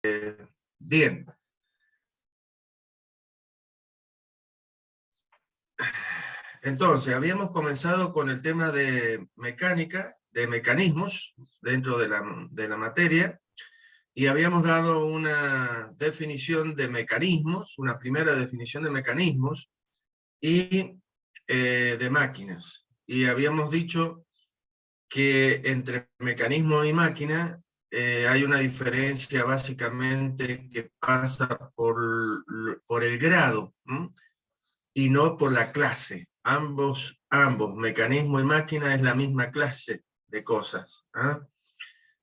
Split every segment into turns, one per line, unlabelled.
Bien. Entonces, habíamos comenzado con el tema de mecánica, de mecanismos dentro de la materia, y habíamos dado una definición de mecanismos, una primera definición de mecanismos y de máquinas. Y habíamos dicho que entre mecanismo y máquina hay una diferencia básicamente que pasa por el grado, ¿m? Y no por la clase. Ambos, mecanismo y máquina, es la misma clase de cosas. ¿Ah?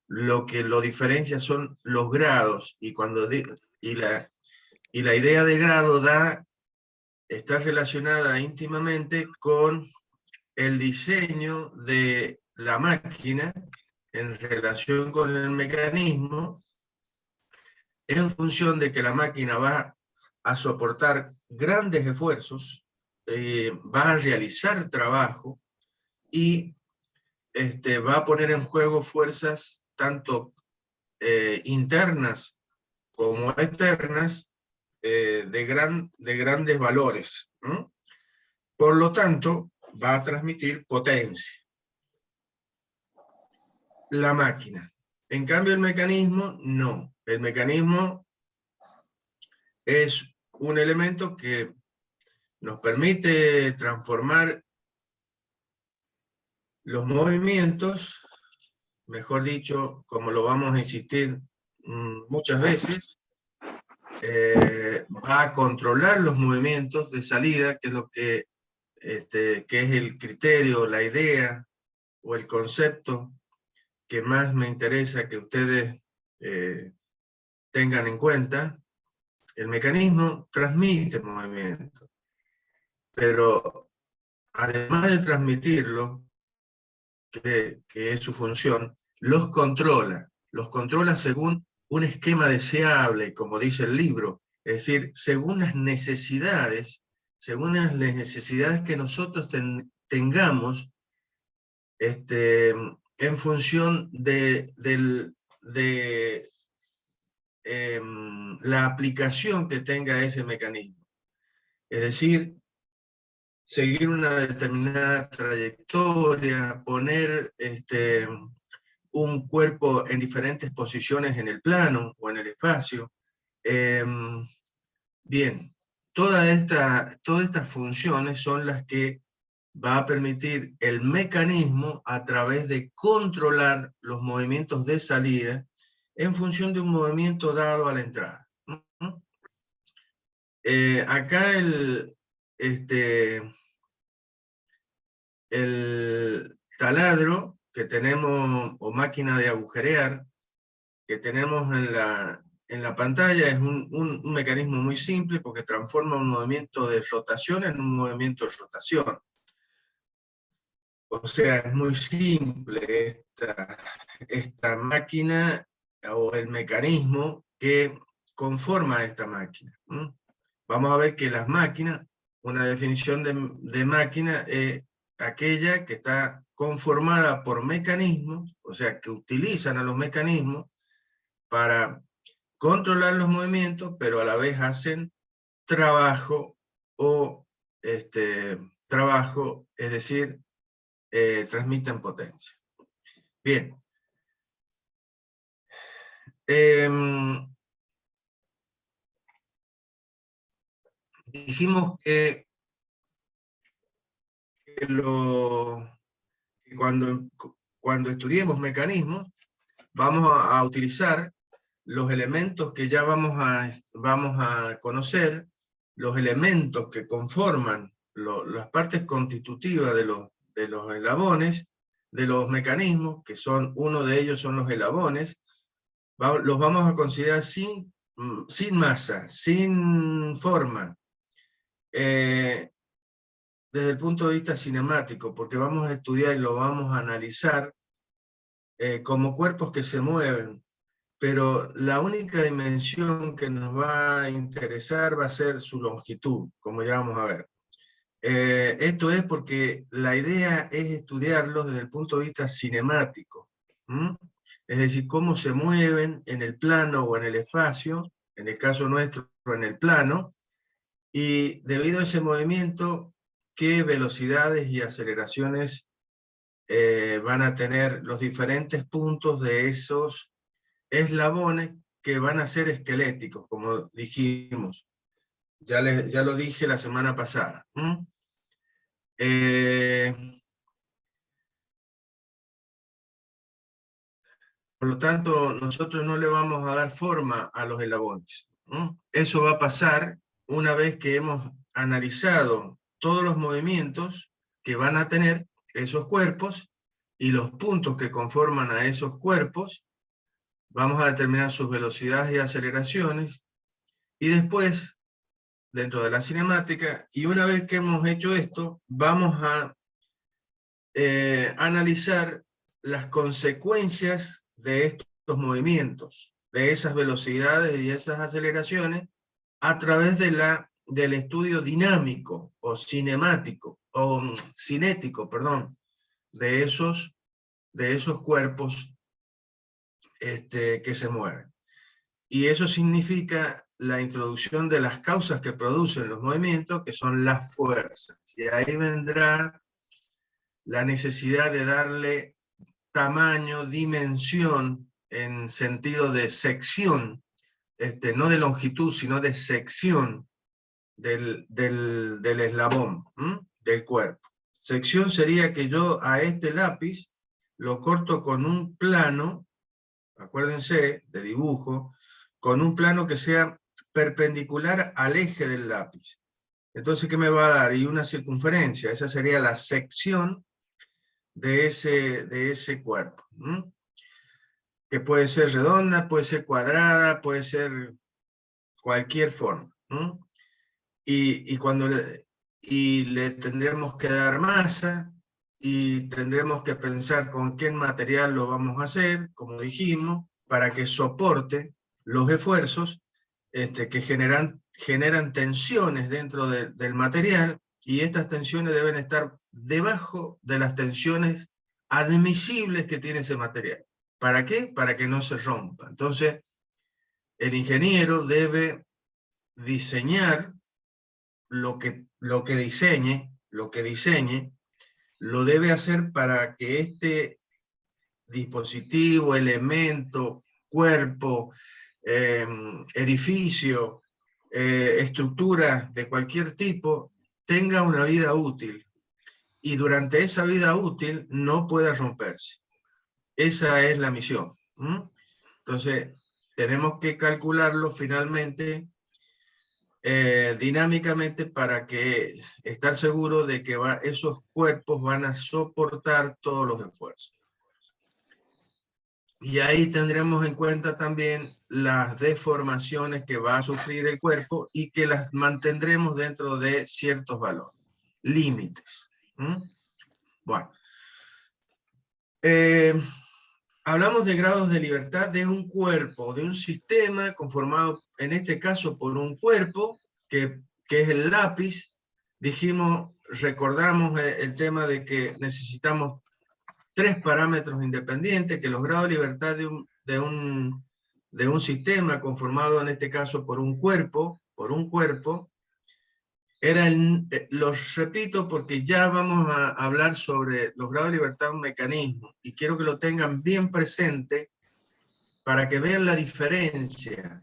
Lo que lo diferencia son los grados, y la idea de grado está relacionada íntimamente con el diseño de la máquina en relación con el mecanismo, en función de que la máquina va a soportar grandes esfuerzos, va a realizar trabajo y va a poner en juego fuerzas tanto internas como externas de grandes valores. ¿No? Por lo tanto, va a transmitir potencia la máquina. En cambio, el mecanismo, no. El mecanismo es un elemento que nos permite transformar los movimientos, mejor dicho, como lo vamos a insistir muchas veces, va a controlar los movimientos de salida, que es lo que es el criterio, la idea o el concepto que más me interesa que ustedes tengan en cuenta. El mecanismo transmite movimiento, pero además de transmitirlo, que es su función, los controla según un esquema deseable, como dice el libro, es decir, según las necesidades que nosotros tengamos, en función de la aplicación que tenga ese mecanismo. Es decir, seguir una determinada trayectoria, poner un cuerpo en diferentes posiciones en el plano o en el espacio. Bien, todas estas funciones son las que va a permitir el mecanismo a través de controlar los movimientos de salida en función de un movimiento dado a la entrada. Acá el taladro que tenemos, o máquina de agujerear, que tenemos en la pantalla, es un mecanismo muy simple porque transforma un movimiento de rotación en un movimiento de rotación. O sea, es muy simple esta máquina o el mecanismo que conforma esta máquina. Vamos a ver que las máquinas, una definición de máquina es aquella que está conformada por mecanismos, o sea, que utilizan a los mecanismos para controlar los movimientos, pero a la vez hacen trabajo trabajo, es decir, transmiten potencia. Bien. Dijimos que cuando estudiemos mecanismos, vamos a utilizar los elementos que ya vamos a conocer, los elementos que conforman las partes constitutivas de los eslabones, de los mecanismos, que uno de ellos son los eslabones. Los vamos a considerar sin masa, sin forma, desde el punto de vista cinemático, porque vamos a estudiar y lo vamos a analizar como cuerpos que se mueven, pero la única dimensión que nos va a interesar va a ser su longitud, como ya vamos a ver. Esto es porque la idea es estudiarlo desde el punto de vista cinemático. es decir, cómo se mueven en el plano o en el espacio, en el caso nuestro en el plano, y debido a ese movimiento, qué velocidades y aceleraciones van a tener los diferentes puntos de esos eslabones que van a ser esqueléticos, como dijimos. Ya lo dije la semana pasada. Por lo tanto, nosotros no le vamos a dar forma a los eslabones. Eso va a pasar una vez que hemos analizado todos los movimientos que van a tener esos cuerpos y los puntos que conforman a esos cuerpos. Vamos a determinar sus velocidades y aceleraciones, y después, dentro de la cinemática, y una vez que hemos hecho esto, vamos a analizar las consecuencias de estos movimientos, de esas velocidades y esas aceleraciones, a través del estudio dinámico o cinemático, o cinético, perdón, de esos cuerpos que se mueven. Y eso significa la introducción de las causas que producen los movimientos, que son las fuerzas. Y ahí vendrá la necesidad de darle tamaño, dimensión, en sentido de sección, no de longitud, sino de sección del eslabón, del cuerpo. Sección sería que yo a este lápiz lo corto con un plano, acuérdense, de dibujo, con un plano que sea perpendicular al eje del lápiz. Entonces, ¿qué me va a dar? Y una circunferencia, esa sería la sección de ese cuerpo, que puede ser redonda, puede ser cuadrada, puede ser cualquier forma. Y le tendremos que dar masa, y tendremos que pensar con qué material lo vamos a hacer, como dijimos, para que soporte los esfuerzos que generan tensiones dentro del material, y estas tensiones deben estar debajo de las tensiones admisibles que tiene ese material. ¿Para qué? Para que no se rompa. Entonces, el ingeniero debe diseñar lo que diseñe, lo debe hacer para que este dispositivo, elemento, cuerpo, edificio, estructura de cualquier tipo, tenga una vida útil, y durante esa vida útil no pueda romperse. Esa es la misión. Entonces, tenemos que calcularlo finalmente dinámicamente, para que estar seguro de que esos cuerpos van a soportar todos los esfuerzos. Y ahí tendremos en cuenta también las deformaciones que va a sufrir el cuerpo, y que las mantendremos dentro de ciertos valores, límites. Bueno, hablamos de grados de libertad de un cuerpo, de un sistema conformado, en este caso, por un cuerpo, que es el lápiz. Recordamos el tema de que necesitamos 3 parámetros independientes, que los grados de libertad de un sistema conformado, en este caso, por un cuerpo, los repito porque ya vamos a hablar sobre los grados de libertad de un mecanismo, y quiero que lo tengan bien presente para que vean la diferencia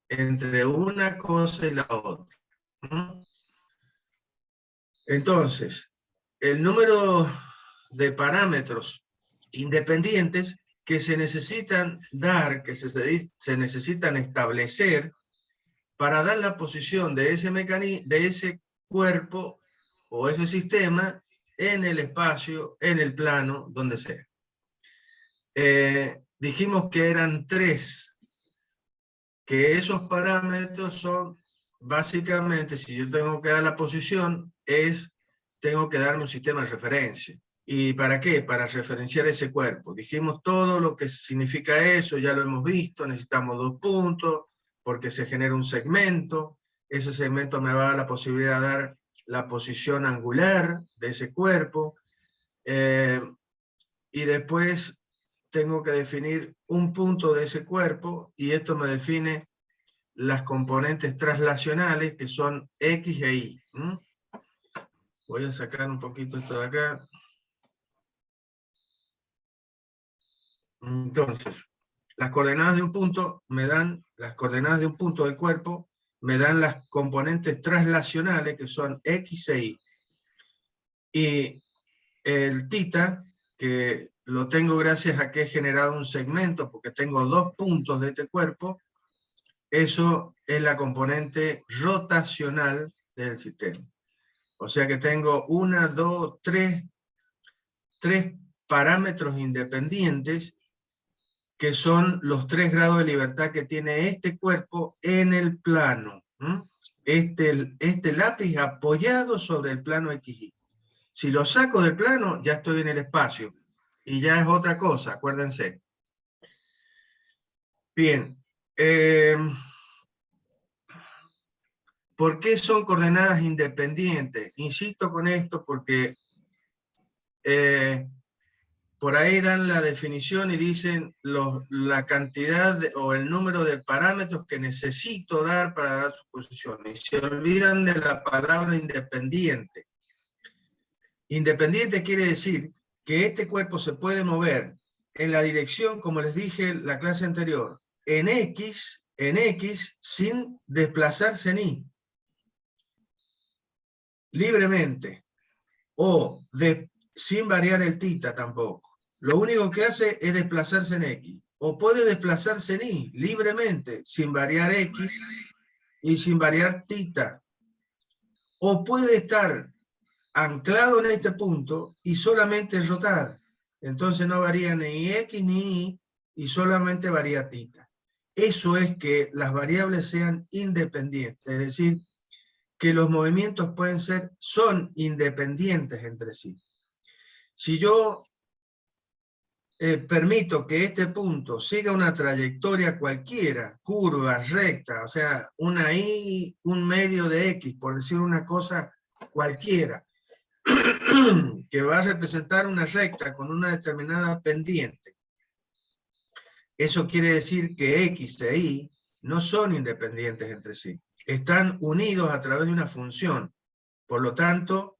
entre una cosa y la otra. Entonces, el número de parámetros independientes que se necesitan dar, que se necesitan establecer para dar la posición de ese cuerpo o ese sistema en el espacio, en el plano, donde sea. Dijimos que eran 3, que esos parámetros son básicamente, si yo tengo que dar la posición, tengo que darme un sistema de referencia. ¿Y para qué? Para referenciar ese cuerpo. Dijimos todo lo que significa eso, ya lo hemos visto. Necesitamos 2 puntos, porque se genera un segmento. Ese segmento me va a dar la posibilidad de dar la posición angular de ese cuerpo. Y después tengo que definir un punto de ese cuerpo y esto me define las componentes traslacionales que son X e Y. Voy a sacar un poquito esto de acá. Entonces, las coordenadas de un punto me dan, las coordenadas de un punto del cuerpo me dan las componentes traslacionales que son X e Y. Y el θ, que lo tengo gracias a que he generado un segmento, porque tengo dos puntos de este cuerpo, eso es la componente rotacional del sistema. O sea que tengo tres parámetros independientes que son los 3 grados de libertad que tiene este cuerpo en el plano. Este lápiz apoyado sobre el plano XY. Si lo saco del plano, ya estoy en el espacio. Y ya es otra cosa, acuérdense. Bien. ¿Por qué son coordenadas independientes? Insisto con esto porque por ahí dan la definición y dicen la cantidad o el número de parámetros que necesito dar para dar su posición. Y se olvidan de la palabra independiente. Independiente quiere decir que este cuerpo se puede mover en la dirección, como les dije en la clase anterior, en X sin desplazarse en Y. Libremente. O sin variar el θ tampoco. Lo único que hace es desplazarse en X. O puede desplazarse en Y libremente, sin variar X y sin variar θ. O puede estar anclado en este punto y solamente rotar. Entonces no varía ni X ni Y y solamente varía θ. Eso es que las variables sean independientes, es decir, que los movimientos son independientes entre sí. Si yo permito que este punto siga una trayectoria cualquiera, curva, recta, o sea, una Y, un medio de X, por decir una cosa cualquiera, que va a representar una recta con una determinada pendiente, eso quiere decir que X e Y no son independientes entre sí. Están unidos a través de una función. Por lo tanto,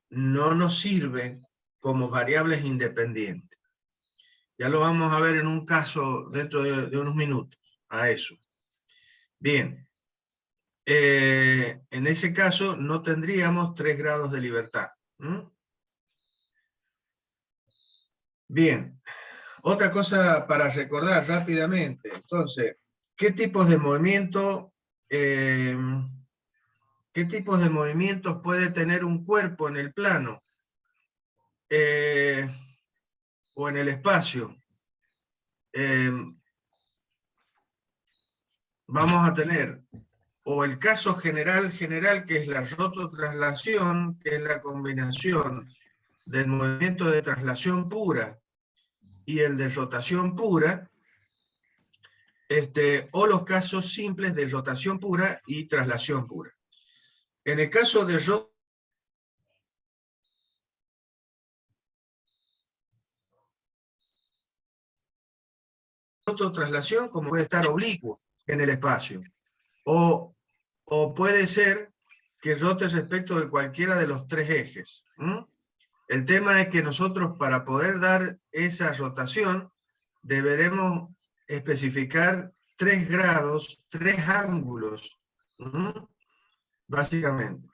no nos sirven como variables independientes. Ya lo vamos a ver en un caso dentro de unos minutos, a eso. Bien. En ese caso no tendríamos 3 grados de libertad. Bien. Otra cosa para recordar rápidamente. Entonces, ¿qué tipos de movimientos puede tener un cuerpo en el plano o en el espacio? Vamos a tener o el caso general, que es la rototraslación, que es la combinación del movimiento de traslación pura y el de rotación pura, o los casos simples de rotación pura y traslación pura. En el caso de rototraslación, como puede estar oblicuo en el espacio, o puede ser que rote respecto de cualquiera de los 3 ejes. El tema es que nosotros, para poder dar esa rotación, deberemos especificar 3 grados, 3 ángulos, básicamente.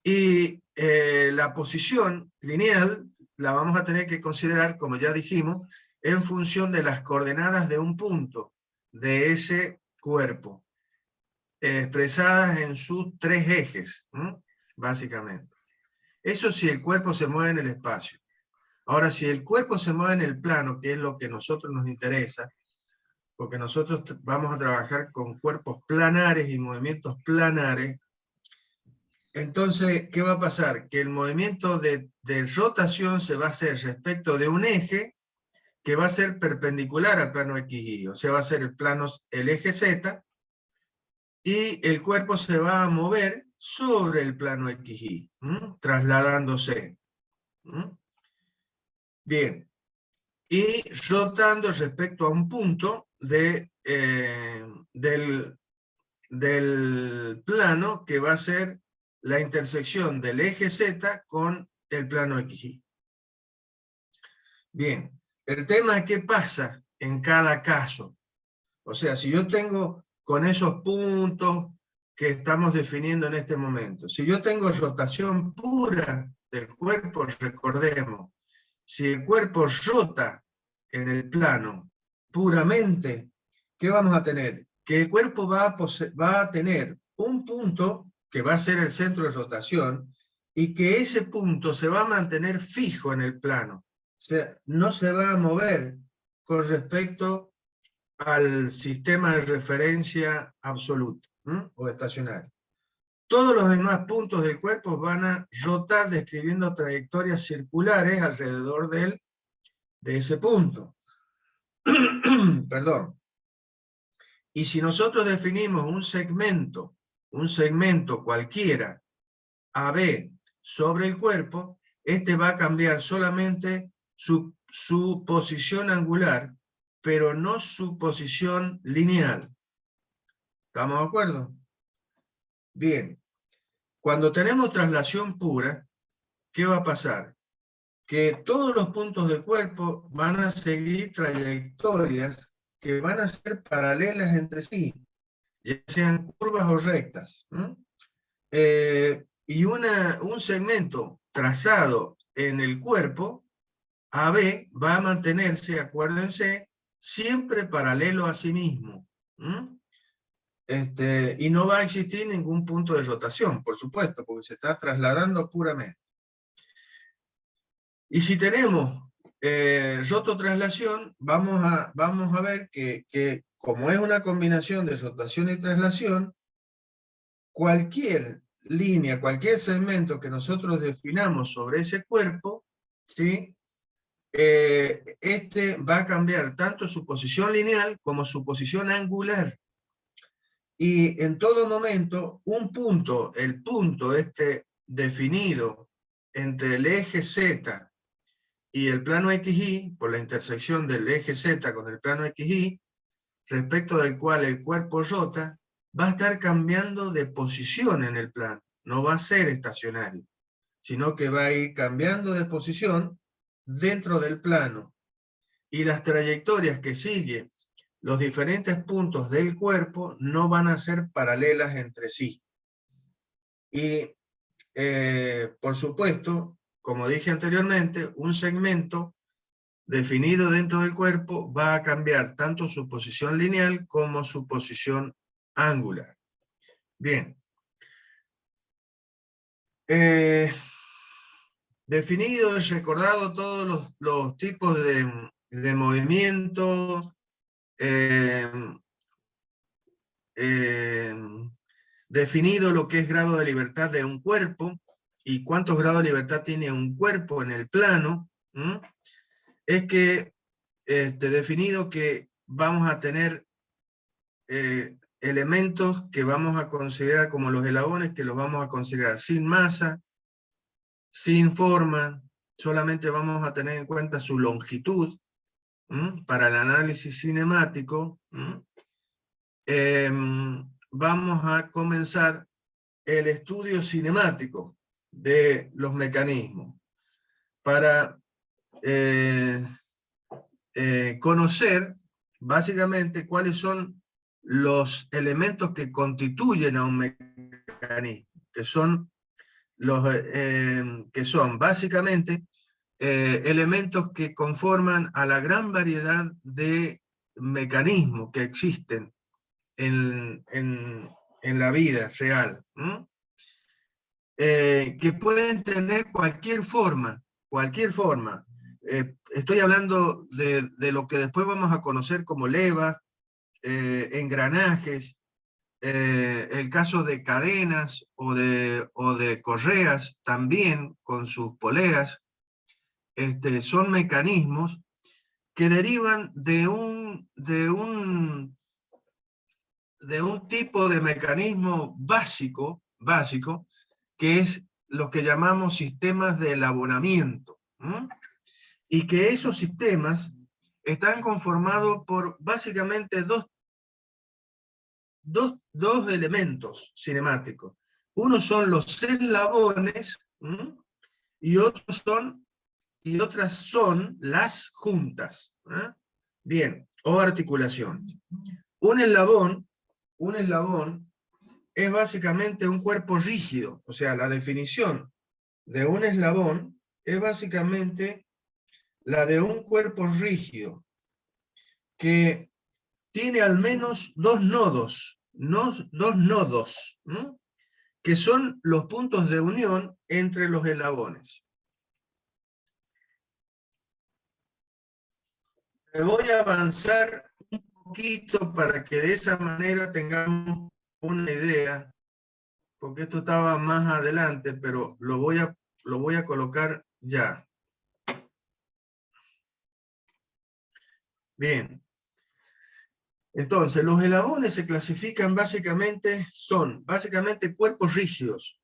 Y la posición lineal la vamos a tener que considerar, como ya dijimos, en función de las coordenadas de un punto de ese cuerpo, expresadas en sus 3 ejes, básicamente. Eso si el cuerpo se mueve en el espacio. Ahora, si el cuerpo se mueve en el plano, que es lo que a nosotros nos interesa, porque nosotros vamos a trabajar con cuerpos planares y movimientos planares, entonces, ¿qué va a pasar? Que el movimiento de rotación se va a hacer respecto de un eje que va a ser perpendicular al plano XY, o sea, va a ser el eje Z, y el cuerpo se va a mover sobre el plano XY, trasladándose. Bien. y rotando respecto a un punto del plano que va a ser la intersección del eje Z con el plano XY. Bien, el tema es qué pasa en cada caso. O sea, si yo tengo con esos puntos que estamos definiendo en este momento, si yo tengo rotación pura del cuerpo, recordemos, si el cuerpo rota en el plano puramente, ¿qué vamos a tener? Que el cuerpo va a tener un punto que va a ser el centro de rotación y que ese punto se va a mantener fijo en el plano. O sea, no se va a mover con respecto al sistema de referencia absoluto o estacionario. Todos los demás puntos del cuerpo van a rotar describiendo trayectorias circulares alrededor de ese punto. Perdón. Y si nosotros definimos un segmento cualquiera, AB, sobre el cuerpo, este va a cambiar solamente su posición angular, pero no su posición lineal. ¿Estamos de acuerdo? Bien. Cuando tenemos traslación pura, ¿qué va a pasar? Que todos los puntos del cuerpo van a seguir trayectorias que van a ser paralelas entre sí, ya sean curvas o rectas. Y un segmento trazado en el cuerpo, AB, va a mantenerse, acuérdense, siempre paralelo a sí mismo. Y no va a existir ningún punto de rotación, por supuesto, porque se está trasladando puramente. Y si tenemos rototraslación, vamos a ver que como es una combinación de rotación y traslación, cualquier línea, cualquier segmento que nosotros definamos sobre ese cuerpo, ¿sí? Este va a cambiar tanto su posición lineal como su posición angular. Y en todo momento, un punto, el punto definido entre el eje Z y el plano XY, por la intersección del eje Z con el plano XY, respecto del cual el cuerpo rota, va a estar cambiando de posición en el plano. No va a ser estacionario, sino que va a ir cambiando de posición dentro del plano. Y las trayectorias que siguen los diferentes puntos del cuerpo no van a ser paralelas entre sí. Y, por supuesto, como dije anteriormente, un segmento definido dentro del cuerpo va a cambiar tanto su posición lineal como su posición angular. Bien. Definido y recordado todos los tipos de movimiento, definido lo que es grado de libertad de un cuerpo y cuántos grados de libertad tiene un cuerpo en el plano, es que definido que vamos a tener elementos que vamos a considerar como los eslabones, que los vamos a considerar sin masa, sin forma, solamente vamos a tener en cuenta su longitud para el análisis cinemático. Vamos a comenzar el estudio cinemático de los mecanismos para conocer básicamente cuáles son los elementos que constituyen a un mecanismo, que son básicamente elementos que conforman a la gran variedad de mecanismos que existen en la vida real, que pueden tener cualquier forma. Estoy hablando de lo que después vamos a conocer como levas, engranajes, el caso de cadenas o de correas también con sus poleas. Son mecanismos que derivan de un tipo de mecanismo básico, que es lo que llamamos sistemas de elabonamiento, y que esos sistemas están conformados por básicamente dos elementos cinemáticos. Uno son los eslabones, y otras son las juntas. Bien, o articulaciones. Un eslabón es básicamente un cuerpo rígido, o sea, la definición de un eslabón es básicamente la de un cuerpo rígido que tiene al menos dos nodos, que son los puntos de unión entre los eslabones. Me voy a avanzar un poquito para que de esa manera tengamos una idea, porque esto estaba más adelante, pero lo voy a colocar ya. Bien. Entonces, los eslabones se clasifican son básicamente cuerpos rígidos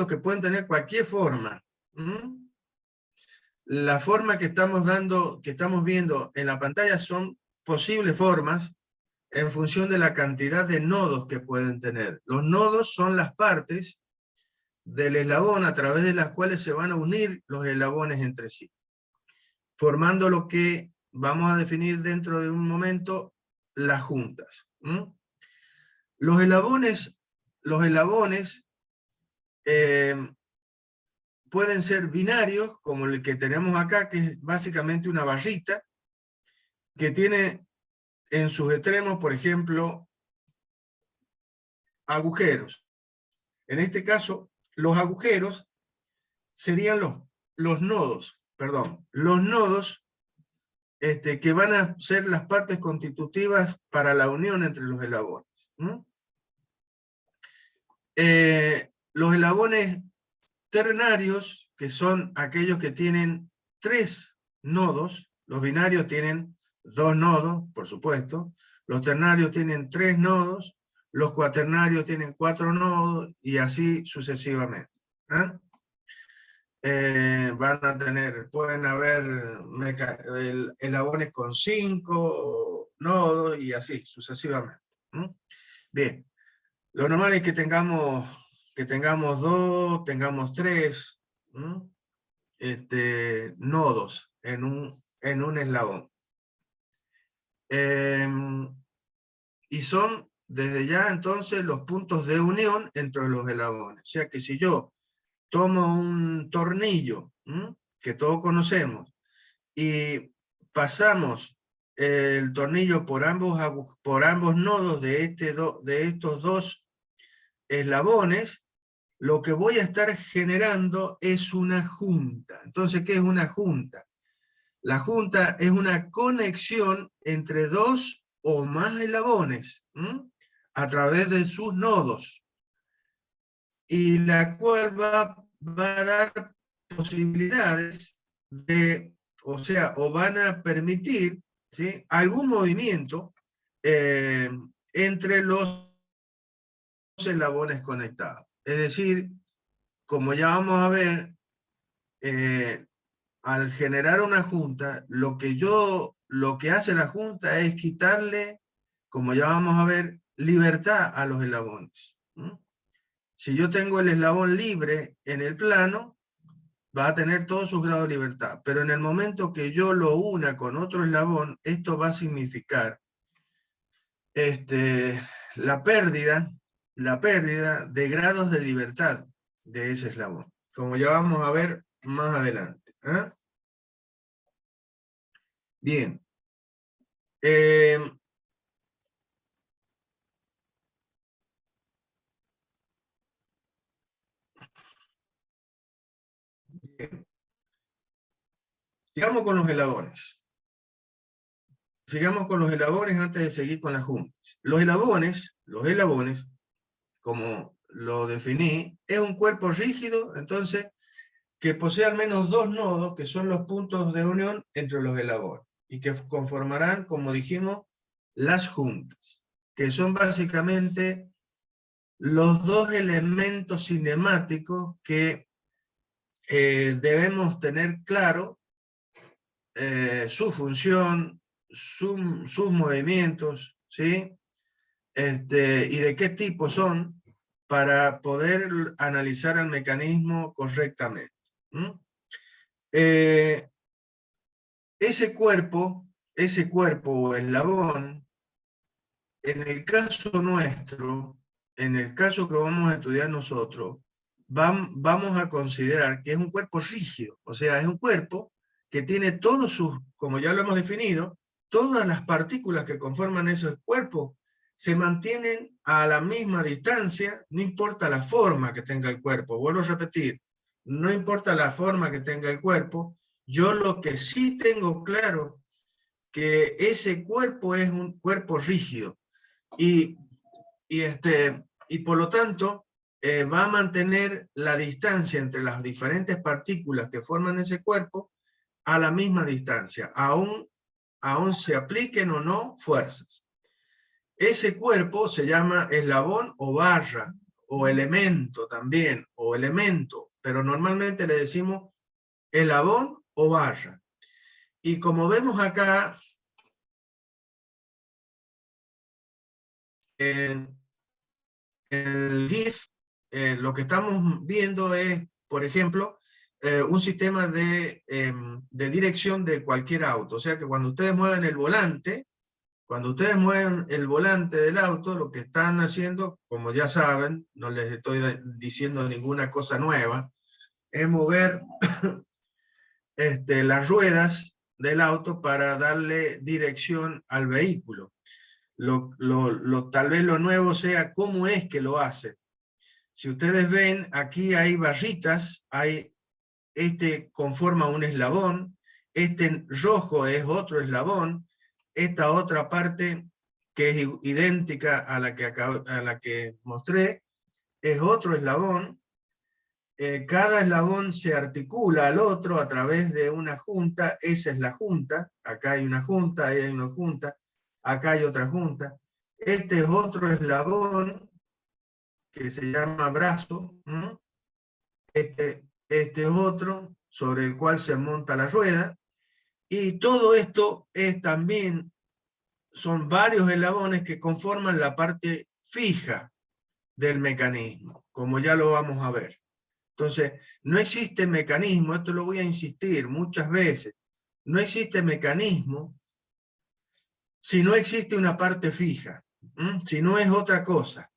que pueden tener cualquier forma. La forma que estamos viendo en la pantalla son posibles formas en función de la cantidad de nodos que pueden tener. Los nodos son las partes del eslabón a través de las cuales se van a unir los eslabones entre sí, formando lo que vamos a definir dentro de un momento, las juntas. Los eslabones pueden ser binarios, como el que tenemos acá, que es básicamente una barrita, que tiene en sus extremos, por ejemplo, agujeros. En este caso, los agujeros serían los nodos, que van a ser las partes constitutivas para la unión entre los eslabones. Los eslabones ternarios, que son aquellos que tienen 3 nodos, los binarios tienen 2 nodos, por supuesto, los ternarios tienen 3 nodos, los cuaternarios tienen 4 nodos, y así sucesivamente. Pueden haber eslabones con 5 nodos, y así sucesivamente. Bien, lo normal es que tengamos 2, tengamos 3 nodos en un eslabón. Y son desde ya entonces los puntos de unión entre los eslabones. O sea que si yo tomo un tornillo, que todos conocemos, y pasamos el tornillo por ambos nodos de estos dos eslabones, lo que voy a estar generando es una junta. Entonces, ¿qué es una junta? La junta es una conexión entre 2 o más eslabones a través de sus nodos, y la cual va a dar posibilidades o van a permitir, ¿sí?, algún movimiento entre los eslabones conectados. Es decir, como ya vamos a ver, al generar una junta, lo que hace la junta es quitarle, como ya vamos a ver, libertad a los eslabones. Si yo tengo el eslabón libre en el plano, va a tener todos sus grados de libertad, pero en el momento que yo lo una con otro eslabón, esto va a significar la pérdida de grados de libertad de ese eslabón, como ya vamos a ver más adelante. Bien. Bien. Sigamos con los eslabones. Sigamos con los eslabones antes de seguir con las juntas. Los eslabones, como lo definí, es un cuerpo rígido, entonces, que posee al menos 2 nodos, que son los puntos de unión entre los eslabones, y que conformarán, como dijimos, las juntas, que son básicamente los 2 elementos cinemáticos que debemos tener claro su función, sus movimientos, ¿sí? Y de qué tipo son para poder analizar el mecanismo correctamente. Ese cuerpo o eslabón, en el caso nuestro, en el caso que vamos a estudiar nosotros, vamos a considerar que es un cuerpo rígido, o sea, es un cuerpo que tiene todos sus, como ya lo hemos definido, todas las partículas que conforman ese cuerpo se mantienen a la misma distancia, no importa la forma que tenga el cuerpo. Vuelvo a repetir, no importa la forma que tenga el cuerpo, yo lo que sí tengo claro que ese cuerpo es un cuerpo rígido y por lo tanto va a mantener la distancia entre las diferentes partículas que forman ese cuerpo a la misma distancia, aún se apliquen o no fuerzas. Ese cuerpo se llama eslabón o barra, o elemento también, o elemento, pero normalmente le decimos eslabón o barra. Y como vemos acá, en el GIF, lo que estamos viendo es, por ejemplo, un sistema de dirección de cualquier auto. O sea que cuando ustedes mueven el volante, del auto, lo que están haciendo, como ya saben, no les estoy diciendo ninguna cosa nueva, es mover las ruedas del auto para darle dirección al vehículo. Tal vez lo nuevo sea cómo es que lo hace. Si ustedes ven, aquí hay barritas, conforma un eslabón, este rojo es otro eslabón, esta otra parte que es idéntica a la que mostré, es otro eslabón. Cada eslabón se articula al otro a través de una junta, esa es la junta, acá hay una junta, ahí hay una junta, acá hay otra junta. Este es otro eslabón que se llama brazo, ¿no? Este es otro sobre el cual se monta la rueda, y todo esto son varios eslabones que conforman la parte fija del mecanismo, como ya lo vamos a ver. Entonces, no existe mecanismo, esto lo voy a insistir muchas veces, no existe mecanismo si no existe una parte fija, si no es otra cosa,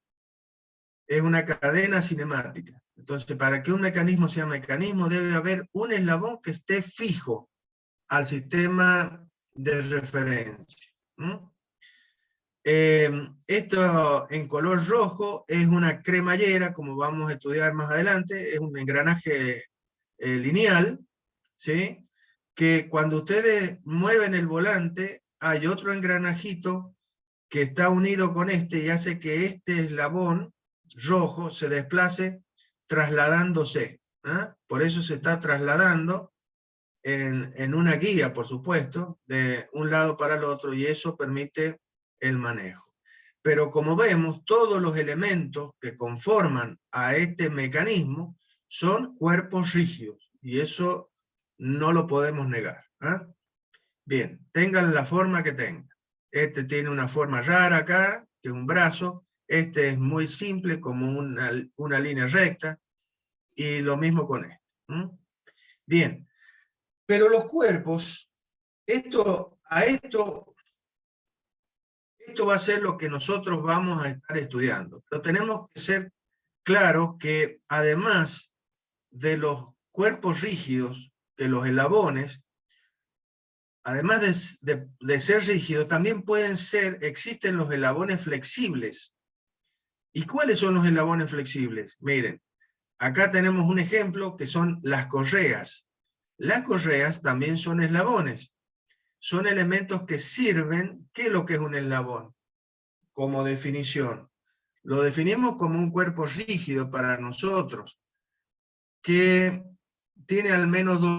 es una cadena cinemática. Entonces, para que un mecanismo sea mecanismo, debe haber un eslabón que esté fijo al sistema de referencia. Esto en color rojo es una cremallera, como vamos a estudiar más adelante, es un engranaje lineal, ¿sí? Que cuando ustedes mueven el volante, hay otro engranajito que está unido con este y hace que este eslabón rojo se desplace trasladándose. Por eso se está trasladando en una guía, por supuesto, de un lado para el otro, y eso permite el manejo. Pero como vemos, todos los elementos que conforman a este mecanismo son cuerpos rígidos, y eso no lo podemos negar. Bien, tengan la forma que tengan. Este tiene una forma rara acá, que es un brazo. Este es muy simple, como una línea recta, y lo mismo con este. Bien, pero los cuerpos, esto va a ser lo que nosotros vamos a estar estudiando. Pero tenemos que ser claros que además de los cuerpos rígidos, que los eslabones, además de ser rígidos, también existen los eslabones flexibles. ¿Y cuáles son los eslabones flexibles? Miren, acá tenemos un ejemplo que son las correas. Las correas también son eslabones. Son elementos que sirven. ¿Qué es lo que es un eslabón? Como definición. Lo definimos como un cuerpo rígido para nosotros, que tiene al menos dos